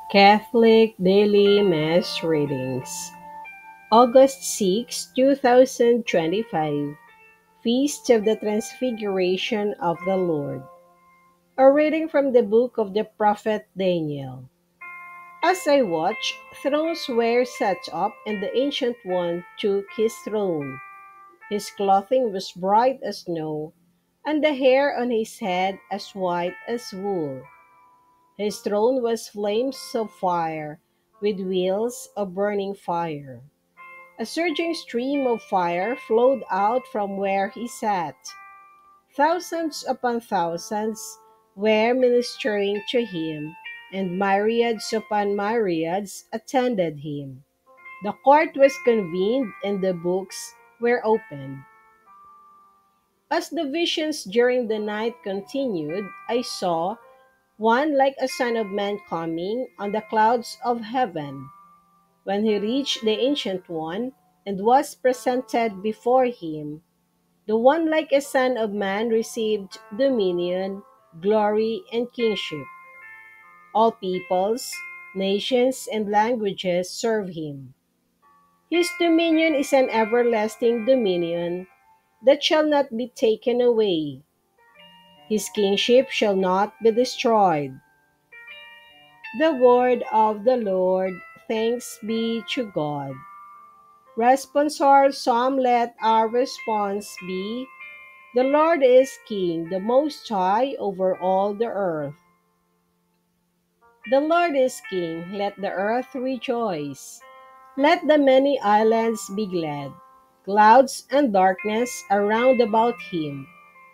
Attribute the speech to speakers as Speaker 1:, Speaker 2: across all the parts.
Speaker 1: Catholic Daily Mass Readings, August 6, 2025, Feast of the Transfiguration of the Lord. A reading from the book of the prophet Daniel. As I watched, thrones were set up, and the Ancient One took his throne. His clothing was bright as snow, and the hair on his head as white as wool. His throne was flames of fire, with wheels of burning fire. A surging stream of fire flowed out from where he sat. Thousands upon thousands were ministering to him, and myriads upon myriads attended him. The court was convened, and the books were opened. As the visions during the night continued, I saw one like a son of man coming on the clouds of heaven. When he reached the Ancient One and was presented before him, the one like a son of man received dominion, glory, and kingship. All peoples, nations, and languages serve him. His dominion is an everlasting dominion that shall not be taken away. His kingship shall not be destroyed. The word of the Lord. Thanks be to God. Responsor Psalm. Let our response be: The Lord is King, the Most High over all the earth. The Lord is King, let the earth rejoice. Let the many islands be glad. Clouds and darkness are round about him.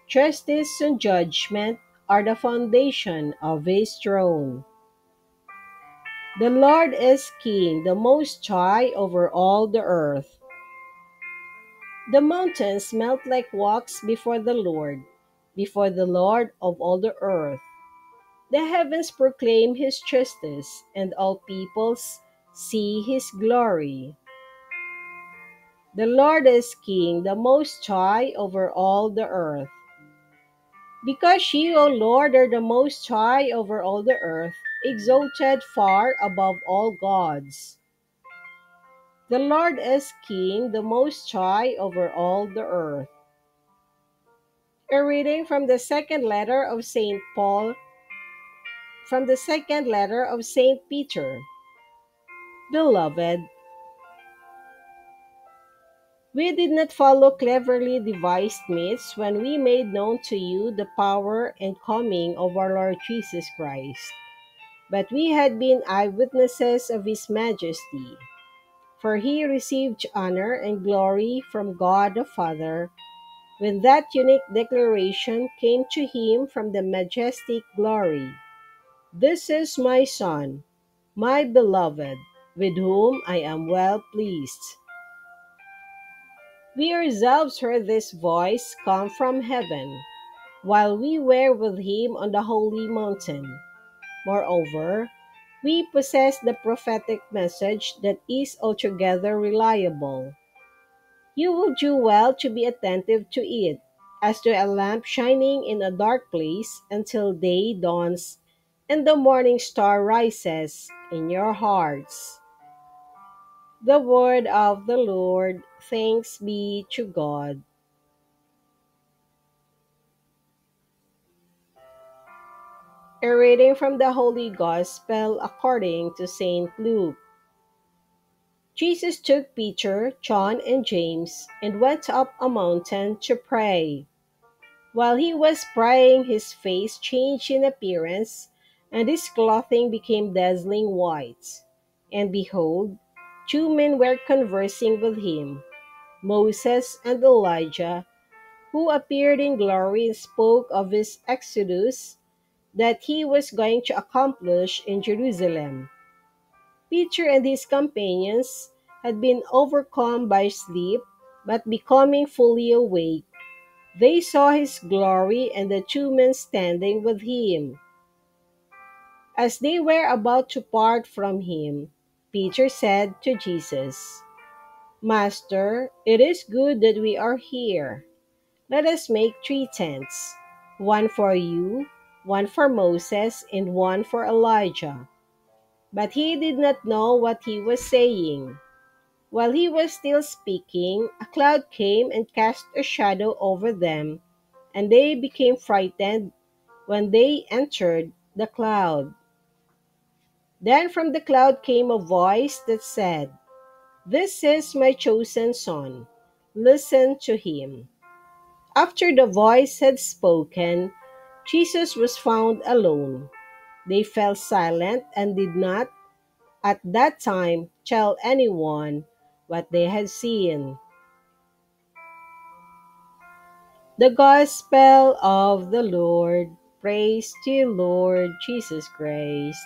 Speaker 1: Justice and judgment are the foundation of his throne. The Lord is King, the Most High over all the earth. The mountains melt like wax before the Lord of all the earth. The heavens proclaim his justice, and all peoples see his glory. The Lord is King, the Most High over all the earth. Because you, O Lord, are the Most High over all the earth, exalted far above all gods. The Lord is King, the Most High over all the earth. A reading from the second letter of St. Paul, from the second letter of St. Peter. Beloved, we did not follow cleverly devised myths when we made known to you the power and coming of our Lord Jesus Christ, but we had been eyewitnesses of his majesty. For he received honor and glory from God the Father when that unique declaration came to him from the majestic glory: This is my Son, my beloved, with whom I am well pleased. We ourselves heard this voice come from heaven while we were with him on the holy mountain. Moreover, we possess the prophetic message that is altogether reliable. You will do well to be attentive to it, as to a lamp shining in a dark place until day dawns and the morning star rises in your hearts. The word of the Lord. Thanks be to God. A reading from the Holy Gospel according to St. Luke. Jesus took Peter, John, and James and went up a mountain to pray. While he was praying, his face changed in appearance, and his clothing became dazzling white. And behold, two men were conversing with him, Moses and Elijah, who appeared in glory and spoke of his exodus that he was going to accomplish in Jerusalem. Peter and his companions had been overcome by sleep, but becoming fully awake, they saw his glory and the two men standing with him. As they were about to part from him, Peter said to Jesus, Master, it is good that we are here. Let us make three tents, one for you, one for Moses, and one for Elijah. But he did not know what he was saying. While he was still speaking, a cloud came and cast a shadow over them, and they became frightened when they entered the cloud. Then from the cloud came a voice that said, "This is my chosen son. Listen to him." After the voice had spoken, Jesus was found alone. They fell silent and did not, at that time, tell anyone what they had seen. The Gospel of the Lord. Praise to you, Lord Jesus Christ.